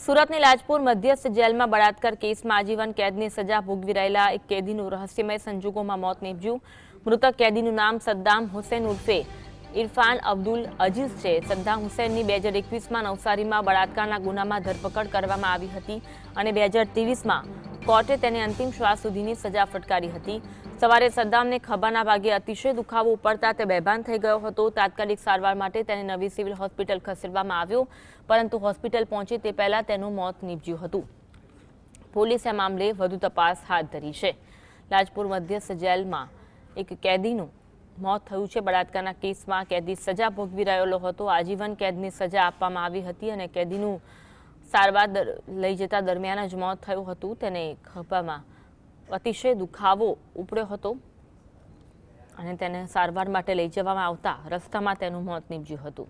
સુરતની લાજપુર મધ્યસ્થ જેલમાં બળાત્કાર કેસમાં આજીવન કેદની સજા ભોગવી રહેલા એક કેદીનું રહસ્યમય સંજોગોમાં મોત નીપજ્યું। મૃતક કેદીનું નામ સદ્દામ હુસૈન ઉર્ફે ઇરફાન અબ્દુલ અજીઝ છે। સદ્દામ હુસૈનની 2021માં નવસારીમાં બળાત્કારના ગુનામાં ધરપકડ કરવામાં આવી હતી અને 2023માં કોર્ટે તેને અંતિમ શ્વાસ સુધીની સજા ફટકારી હતી। સવારે સદ્દામને ખભાના ભાગે અતિશય દુખાવો ઉપડતા તે બેભાન થઈ ગયો હતો। તાત્કાલિક સારવાર માટે તેને નવી સિવિલ હોસ્પિટલ ખસેડવામાં આવ્યો, પરંતુ હોસ્પિટલ પહોંચે તે પહેલા તેનું મોત નીપજ્યું હતું। પોલીસે આ મામલે વધુ તપાસ હાથ ધરી છે। લાજપુર મધ્યસ્થ જેલમાં એક કેદીનું મોત થયું છે। બળાત્કારના કેસમાં કેદી સજા ભોગવી રહેલો હતો। આજીવન કેદની સજા આપવામાં આવી હતી અને કેદીનું સારવાર લઈ જતા દરમિયાન જ મોત થયું હતું। તેને ખભામાં અતિશય દુખાવો ઉપડ્યો હતો અને તેને સારવાર માટે લઈ જવામાં આવતા રસ્તામાં તેનું મોત નીપજ્યું હતું।